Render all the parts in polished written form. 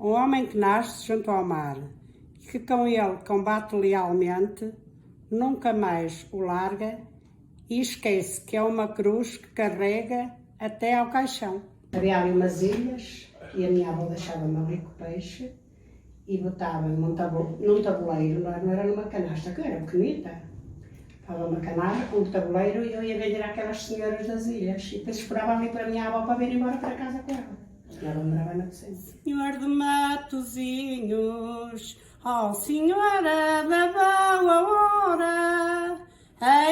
Um homem que nasce junto ao mar e que com ele combate lealmente, nunca mais o larga e esquece que é uma cruz que carrega até ao caixão. Havia ali umas ilhas e a minha avó deixava-me ali com o peixe e botava-me num tabuleiro, não era numa canastra, que era pequenita. Estava uma canastra, um tabuleiro e eu ia vender àquelas senhoras das ilhas e depois esperava ali para a minha avó para vir embora para casa com ela. Ela morava na sempre. Senhor de Matosinhos, ó Senhora da boa hora,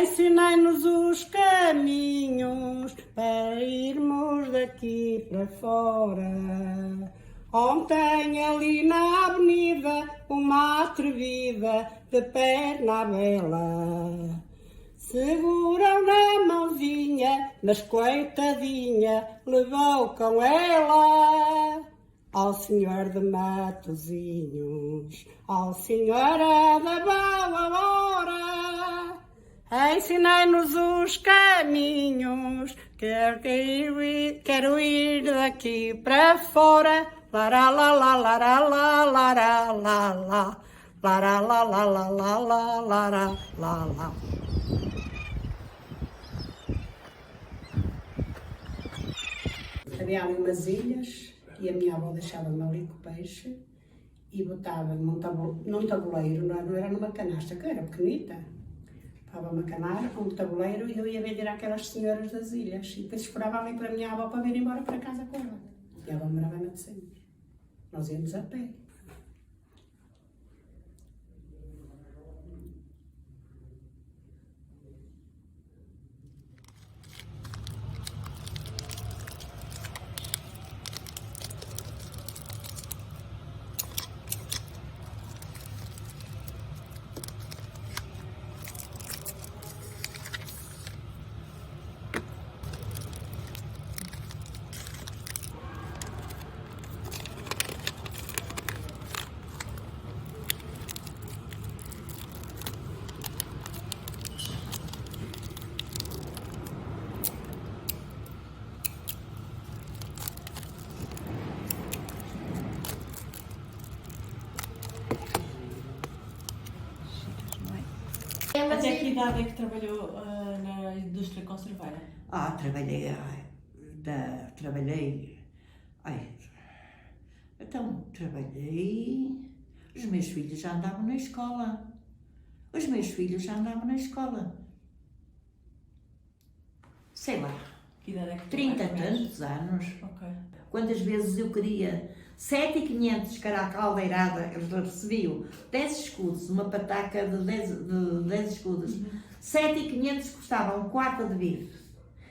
ensinai-nos os caminhos para irmos daqui para fora. Ontem ali na avenida, uma atrevida de perna bela, segurou na mãozinha, mas coitadinha levou com ela. Ó Senhor de Matosinhos, ó Senhora da boa hora, ensinai-nos os caminhos, quero ir daqui para fora. Lará, lá, lá, lará, lá, lará, lá, lá, lará, lá, lá, lá, lá, lá, lará, lá, lá. Havia ali umas ilhas e a minha avó deixava-me ali com o peixe e botava-me num tabuleiro, não era numa canastra, que era pequenita. Estava uma canastra, um tabuleiro e eu ia vender àquelas senhoras das ilhas e depois esperava ali para a minha avó para vir embora para casa com ela. E ela morava na de sempre. Nós íamos a pé. Até que idade é que trabalhou na indústria conserveira? Trabalhei, os meus filhos já andavam na escola, sei lá, Que idade é que 30 e trabalhou? tantos anos. Ok. Quantas vezes eu queria 7.500 que era a caldeirada, eles recebiam 10 escudos, uma pataca de 10 escudos, 7.500 custava um quarto de bife.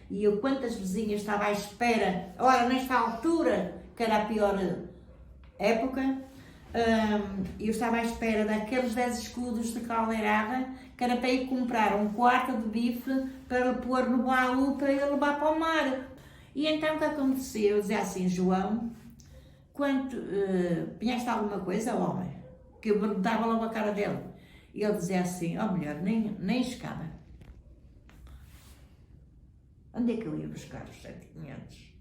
E eu, quantas vizinhas estava à espera, ora, nesta altura, que era a pior época, eu estava à espera daqueles 10 escudos de caldeirada, que era para ir comprar um quarto de bife para pôr no baú para ir levar para o mar. E então o que aconteceu? Eu dizia assim, João, conhece alguma coisa, homem? Que eu perguntava logo a cara dele. E ele dizia assim, mulher, nem escada. Onde é que eu ia buscar os 7.500?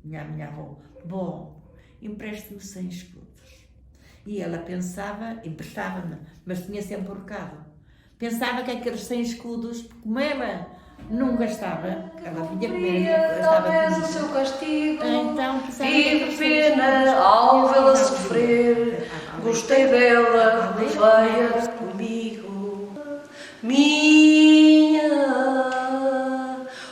Minha avó, bom, empreste-me 100 escudos. E ela pensava, emprestava-me, mas tinha sempre o recado. Pensava que aqueles 100 escudos, como ela não gastava, ela vinha comer, gastava talvez o seu castigo, então, tive pena ao vê-la sofrer, gostei dela, veia comigo, minha,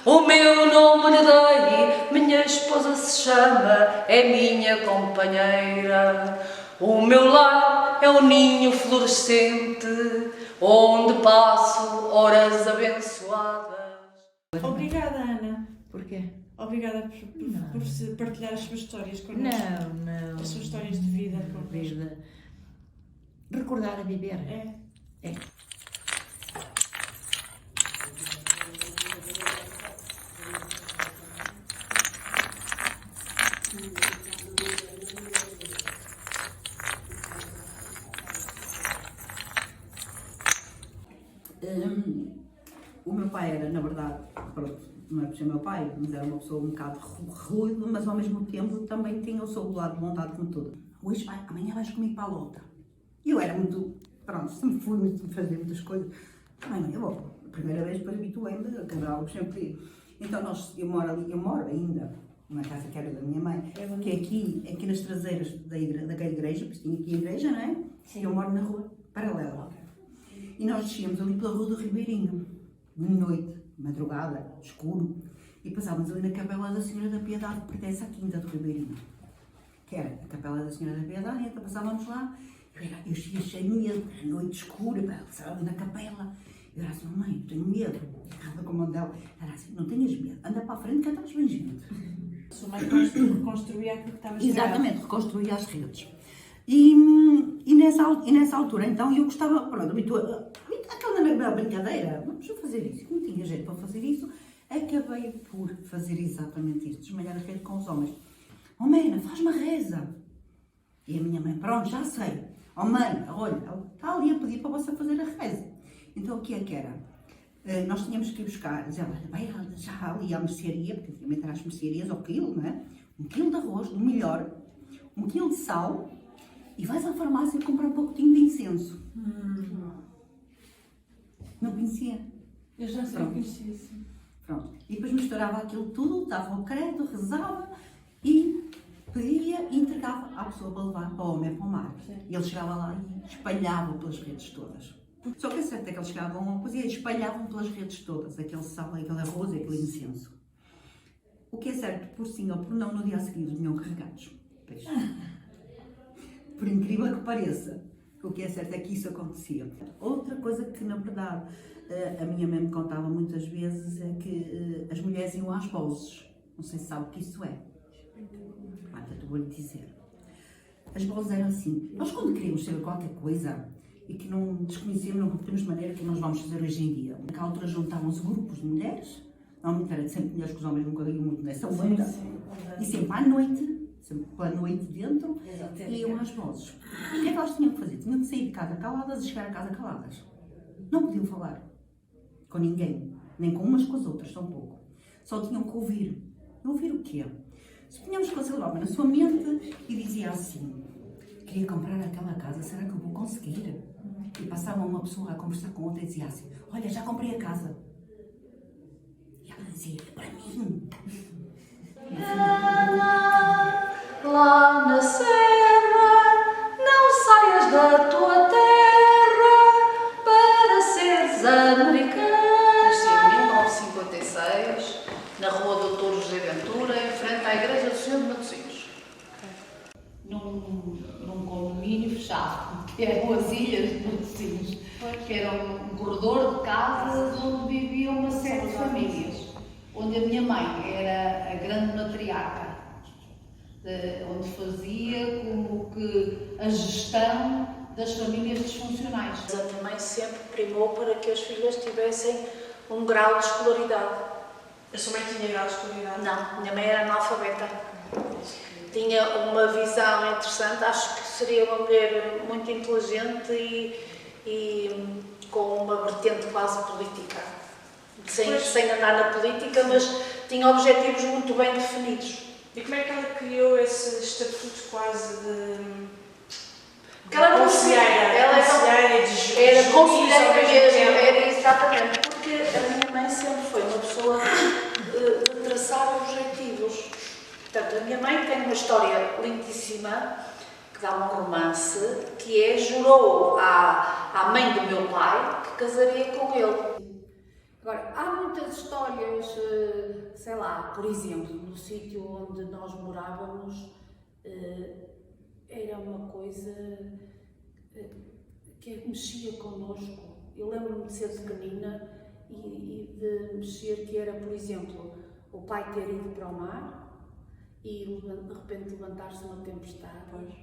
o meu nome lhe dei, minha esposa se chama, é minha companheira, o meu lar é um ninho florescente, onde passo horas abençoadas. Obrigada, Ana. Porquê? Obrigada por partilhar as suas histórias connosco. Não. As suas histórias de vida connosco. Recordar a viver. É. O meu pai era, na verdade, pronto, não é por ser meu pai, mas era uma pessoa um bocado rude, mas ao mesmo tempo também tinha o seu lado de vontade como tudo. hoje amanhã vais comigo para a luta. E eu era muito, pronto, sempre fui muito fazer muitas coisas. Mãe, eu vou. A primeira vez depois habituei-me, acabava sempre ir. Então eu moro ainda numa casa que era da minha mãe, que é aqui nas traseiras daquela igreja, porque tinha aqui a igreja, não é? Sim. Eu moro na rua paralela. E nós descíamos ali pela rua do Ribeirinho, de noite, madrugada, escuro, e passávamos ali na Capela da Senhora da Piedade, que pertence à Quinta do Ribeirinho, que era a Capela da Senhora da Piedade, e então passávamos lá, eu cheio de medo, era noite escura, passava ali na capela. Eu era assim, mãe, tenho medo. Ela com a mão dela, era assim, não tenhas medo, anda para a frente que estás bem gente. A sua mãe reconstruía aquilo que estava estragado. Exatamente, reconstruía as redes. E nessa altura, então, eu gostava, pronto, aquela brincadeira, vamos fazer isso. Não tinha jeito para fazer isso, acabei por fazer exatamente isso, desmalhar a rede com os homens. Oh, Mena, faz uma reza. E a minha mãe, pronto, já sei. Oh, mãe, olha, ela está ali a pedir para você fazer a reza. Então, o que é que era? Nós tínhamos que ir buscar, dizia, vai já ali à mercearia, porque antigamente eram as mercearias ao quilo, não é? 1 quilo de arroz, do melhor, 1 quilo de sal, e vais à farmácia comprar um pouquinho de incenso. Não conhecia? Eu já sei que conhecia, sim. Pronto. E depois misturava aquilo tudo, dava o credo, rezava e pedia e entregava à pessoa para levar para o homem para o mar. E ele chegava lá e espalhava pelas redes todas. Só que é certo é que eles chegavam a uma coisa e espalhavam pelas redes todas aquele sal, aquele arroz e aquele incenso. O que é certo, por sim ou por não, no dia a seguir vinham carregados. Peixe. Por incrível que pareça, o que é certo é que isso acontecia. Outra coisa que, na verdade, a minha mãe me contava muitas vezes é que as mulheres iam às vozes. Não sei se sabe o que isso é. Eu vou-lhe dizer. As vozes eram assim. Nós, quando queríamos saber qualquer coisa e que não desconhecíamos, não temos de maneira que nós vamos fazer hoje em dia. Naquela altura juntavam-se grupos de mulheres. Normalmente era sempre mulheres, que os homens nunca iam muito nessa luta. E sempre à noite, sempre pela noite dentro, iam às vozes. E o que é que elas tinham que fazer? Tinham que sair de casa caladas e chegar a casa caladas. Não podiam falar com ninguém, nem com umas com as outras, tampouco. Só tinham que ouvir. Ouvir o quê? Suponhamos que você levava na sua mente e dizia assim, queria comprar aquela casa, será que eu vou conseguir? E passava uma pessoa a conversar com outra e dizia assim, olha, já comprei a casa. E ela dizia, para mim. Lá na serra, não saias da tua terra para seres americano. Nasci em 1956, na rua Doutor José Ventura, em frente à Igreja do Senhor de Matosinhos. Num condomínio fechado, que é Boas Ilhas de Matosinhos, que era um corredor de casas onde viviam uma série de famílias, onde a minha mãe era a grande matriarca, onde fazia como que a gestão das famílias disfuncionais. A minha mãe sempre primou para que as filhas tivessem um grau de escolaridade. A sua mãe tinha grau de escolaridade? Não, minha mãe era analfabeta. Tinha uma visão interessante, acho que seria uma mulher muito inteligente e com uma vertente quase política. Sem andar na política, mas tinha objetivos muito bem definidos. E como é que ela criou esse estatuto quase de... Porque ela era conselheira de juízo, era conselheira mesmo, era exatamente, porque a minha mãe sempre foi uma pessoa de traçar objetivos. Portanto, a minha mãe tem uma história lindíssima, que dá um romance, que é, jurou à mãe do meu pai que casaria com ele. Agora, há muitas histórias, sei lá, por exemplo, no sítio onde nós morávamos, era uma coisa que mexia connosco. Eu lembro-me de ser pequenina e de mexer, que era, por exemplo, o pai ter ido para o mar e de repente levantar-se uma tempestade. Pois.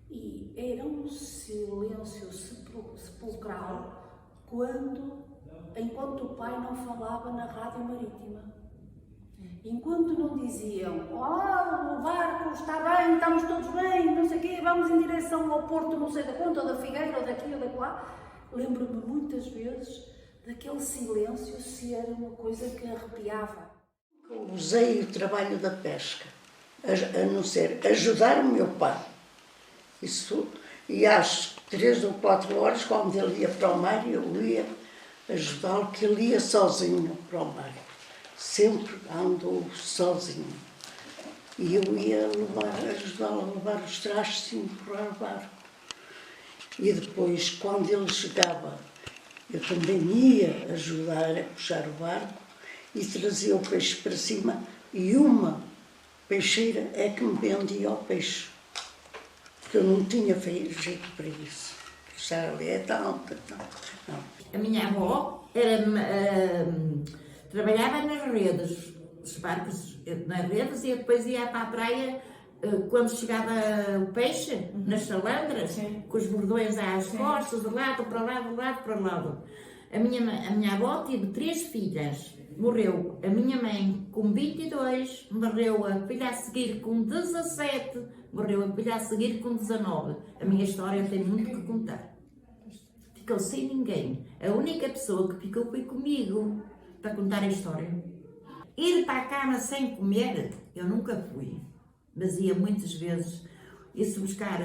E era um silêncio sepulcral enquanto o pai não falava na rádio marítima. Enquanto não diziam, o barco está bem, estamos todos bem, não sei o quê, vamos em direção ao porto, não sei da quanto, ou da Figueira, ou daqui, ou da lá, lembro-me muitas vezes daquele silêncio ser uma coisa que arrepiava. Usei o trabalho da pesca, a não ser ajudar o meu pai Isso, e às 3 ou 4 horas, quando ele ia para o mar, eu ia ajudá-lo, que ele ia sozinho para o mar. Sempre andou sozinho. E eu ia ajudá-lo a levar os trastes e empurrar o barco. E depois, quando ele chegava, eu também ia ajudar a puxar o barco e trazia o peixe para cima, e uma peixeira é que me vendia o peixe. Porque eu não tinha jeito para isso. Puxar ali é tanto. Não. A minha avó trabalhava nas redes, os barcos nas redes, e depois ia para a praia quando chegava o peixe, nas salandras, com os bordões às costas, de lado para lado, de lado para lado. A minha avó teve 3 filhas. Morreu a minha mãe com 22, morreu a filha a seguir com 17, morreu a filha a seguir com 19. A minha história tem muito que contar. Ficou sem ninguém. A única pessoa que ficou foi comigo para contar a história. Ir para a cama sem comer, eu nunca fui. Mas ia muitas vezes. Ia-se buscar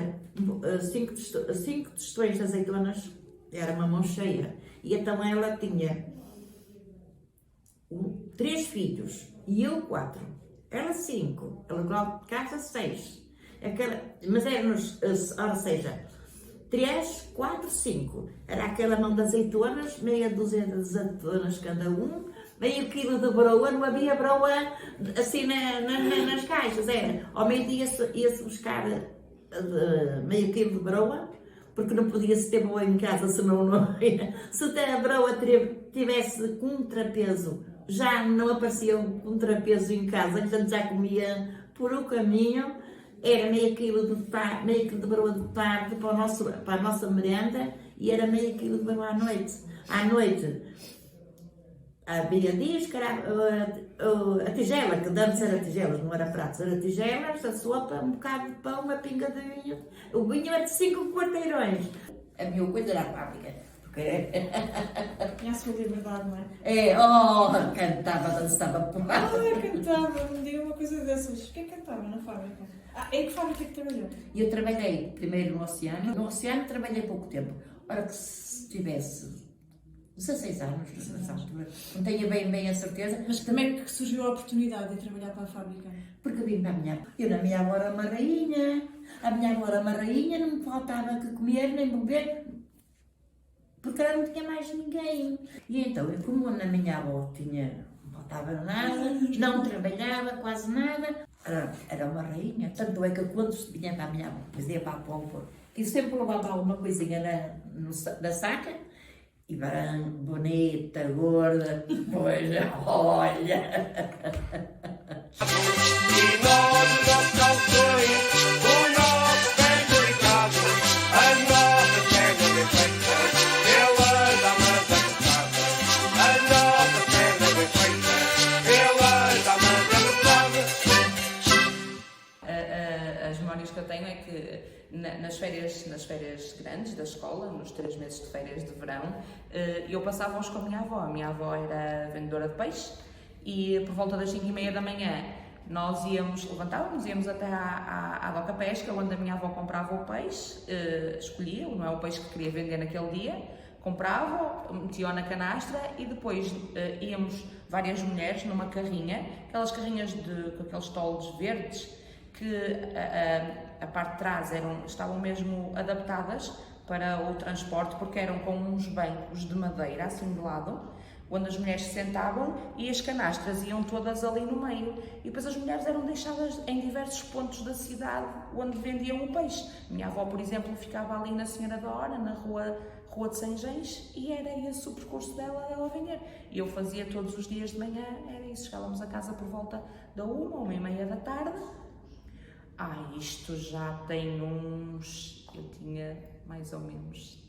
5 tostões de azeitonas, era uma mão cheia. E então ela tinha 3 filhos e eu 4. Ela 5. Ela logo de casa 6. Mas éramos, ou seja, 3, 4, 5. Era aquela mão de azeitonas, meia dúzia de azeitonas cada um, meio quilo de broa, não havia broa assim nas caixas. Era, ao meio-dia ia-se buscar meio quilo de broa, porque não podia-se ter broa em casa, senão não ia. Se a broa tivesse contrapeso, já não aparecia um contrapeso em casa, portanto já comia por o caminho. Era meio quilo de broa de tarde para a nossa merenda, e era meio quilo de broa à noite. À noite havia dias que era a tigela, que antes era tigelas, não era pratos, era tigelas, a sopa, um bocado de pão, uma pinga de vinho. O vinho era de 5 quarteirões. A minha coisa era a fábrica. Tinha a sua liberdade, não é? Cantava, dançava por lá. Cantava, me diga uma coisa dessas. Quem cantava na fábrica? Em que fábrica que trabalhou? Eu trabalhei primeiro no Oceano. No Oceano trabalhei pouco tempo. Ora que se tivesse 16 anos, nessa altura, não tenho bem a certeza. Mas como é que surgiu a oportunidade de trabalhar para a fábrica? Porque vim para a minha avó. Eu na minha avó era uma rainha. A minha avó era uma rainha, não me faltava que comer nem beber, porque ela não tinha mais ninguém. E então, como na minha avó não faltava nada, não trabalhava quase nada, era uma rainha. Tanto é que quando se vinha para a minha avó, depois ia para a pompa, e sempre levava alguma coisinha na saca, e branco, bonita, gorda, pois olha. E nós, os nossos calções, o nosso penduricado, as nossas pernas de feita, pelas amas apertadas, as nossas pernas de feita, pelas amas apertadas. As memórias que eu tenho é que nas férias grandes da escola, nos 3 meses de férias de verão, eu passava-os com a minha avó. A minha avó era vendedora de peixe e por volta das 5h30 da manhã nós levantávamos, íamos até à doca pesca, onde a minha avó comprava o peixe, escolhia, não é o peixe que queria vender naquele dia, comprava, metia-o na canastra e depois íamos várias mulheres numa carrinha, aquelas carrinhas com aqueles toldos verdes, que a parte de trás estavam mesmo adaptadas para o transporte, porque eram com uns bancos de madeira assim de lado, onde as mulheres se sentavam e as canastras iam todas ali no meio. E depois as mulheres eram deixadas em diversos pontos da cidade onde vendiam o peixe. Minha avó, por exemplo, ficava ali na Senhora da Hora, na rua de Sanjens, e era esse o percurso dela vender. E eu fazia todos os dias de manhã, era isso. Chegávamos a casa por volta da 1h30 da tarde. Isto já tem eu tinha mais ou menos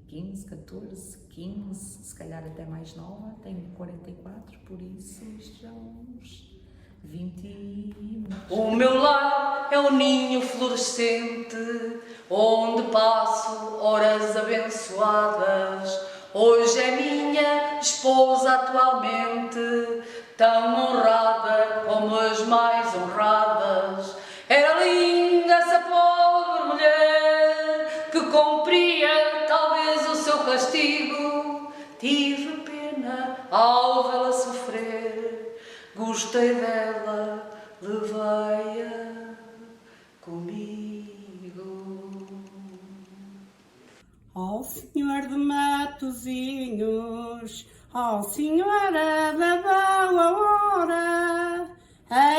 15, 14, 15, se calhar até mais nova, tenho 44, por isso isto já uns 20 anos. O meu lar é um ninho florescente, onde passo horas abençoadas. Hoje é minha esposa atualmente, tão honrada como as mais honradas. Era linda essa pobre mulher, castigo, tive pena ao vê-la sofrer. Gostei dela, levei-a comigo. Ó Senhor de Matosinhos, ó Senhora da boa hora,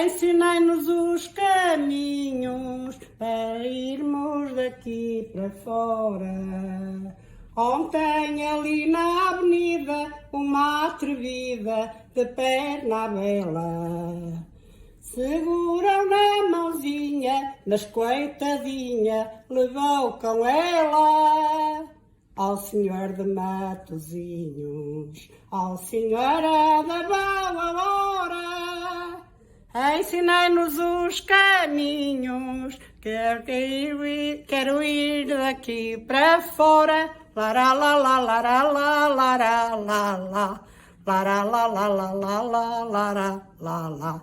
ensinai-nos os caminhos para irmos daqui para fora. Ontem ali na avenida, uma atrevida de perna bela, segurou na mãozinha, mas coitadinha levou com ela. Ó Senhor de Matosinhos, ó Senhora da boa hora, ensinai-nos os caminhos, quero ir daqui para fora. Lará, lá, lá, lará, lá, lará, lá, lá, lará, lá, lá, lá, lá, lá, lará, lá, lá.